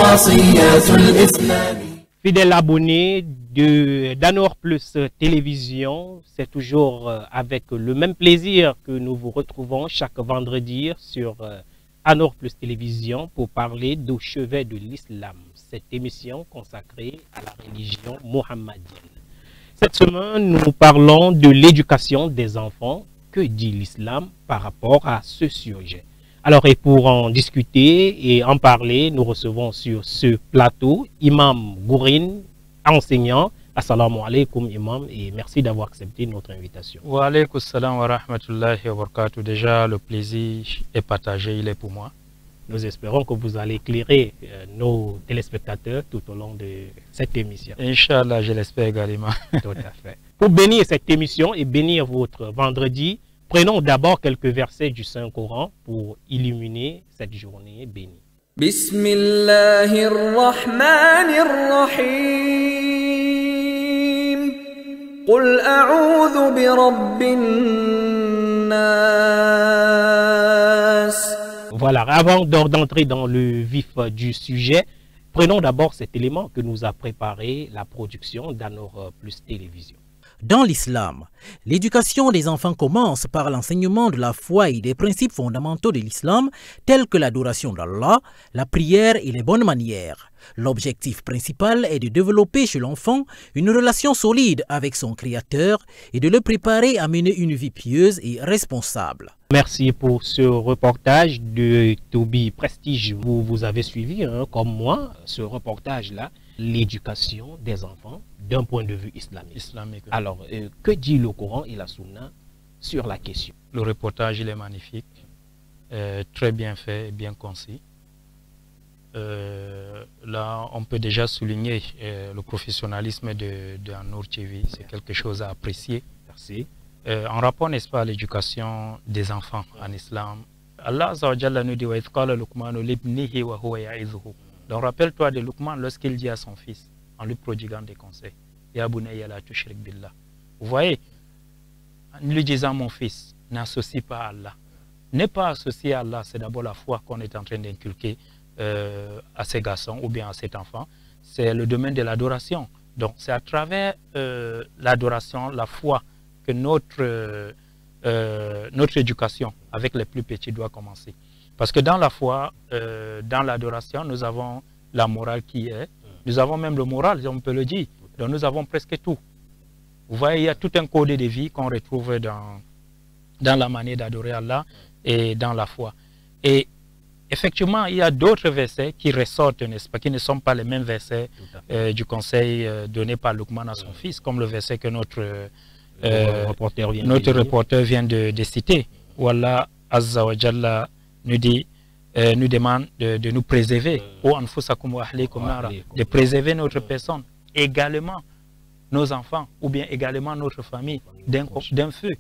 وصيات الإسلام. Fidèles abonnés d'Anor Plus Télévision, c'est toujours avec le même plaisir que nous vous retrouvons chaque vendredi sur Anor Plus Télévision pour parler d'au chevet de l'islam, cette émission consacrée à la religion mohammedienne. Cette semaine, nous parlons de l'éducation des enfants. Que dit l'islam par rapport à ce sujet? Alors, et pour en discuter et en parler, nous recevons sur ce plateau Imam Gourin, enseignant. Assalamu alaikum, Imam, et merci d'avoir accepté notre invitation. Wa alaikum salam wa rahmatullahi wa barakatuh. Déjà, le plaisir est partagé, il est pour moi. Nous espérons que vous allez éclairer nos téléspectateurs tout au long de cette émission. Inch'Allah, je l'espère également. Tout à fait. Pour bénir cette émission et bénir votre vendredi, prenons d'abord quelques versets du Saint-Coran pour illuminer cette journée bénie. Bismillahirrahmanirrahim. Qul a'udhu bi rabbin nas. Voilà, avant d'entrer dans le vif du sujet, prenons d'abord cet élément que nous a préparé la production d'Anor Plus Télévision. Dans l'islam, l'éducation des enfants commence par l'enseignement de la foi et des principes fondamentaux de l'islam, tels que l'adoration d'Allah, la prière et les bonnes manières. L'objectif principal est de développer chez l'enfant une relation solide avec son Créateur et de le préparer à mener une vie pieuse et responsable. Merci pour ce reportage de Toby Prestige. Vous avez suivi, comme moi, ce reportage-là, l'éducation des enfants d'un point de vue islamique. Alors, que dit le Coran et la Sunna sur la question? Le reportage, il est magnifique, très bien fait et bien concis. Là, on peut déjà souligner le professionnalisme de Anor TV. C'est quelque chose à apprécier. Merci. En rapport, n'est-ce pas, à l'éducation des enfants en islam, Allah nous dit donc rappelle-toi de Luqman lorsqu'il dit à son fils, en lui prodiguant des conseils, vous voyez, en lui disant, mon fils, n'associe pas à Allah. N'est pas associé à Allah, c'est d'abord la foi qu'on est en train d'inculquer à ces garçons ou bien à cet enfant. C'est le domaine de l'adoration. Donc c'est à travers l'adoration, la foi, que notre éducation avec les plus petits doit commencer. Parce que dans la foi, dans l'adoration, nous avons la morale qui est, nous avons même le moral, on peut le dire. Donc nous avons presque tout. Vous voyez, il y a tout un code de vie qu'on retrouve dans la manière d'adorer Allah et dans la foi. Et effectivement, il y a d'autres versets qui ressortent, n'est-ce pas, qui ne sont pas les mêmes versets du conseil donné par Luqman à son fils, comme le verset que notre reporter vient de citer, où Allah Azza wa Jalla nous demande de nous préserver, de préserver notre personne, également nos enfants, ou bien également notre famille, d'un feu.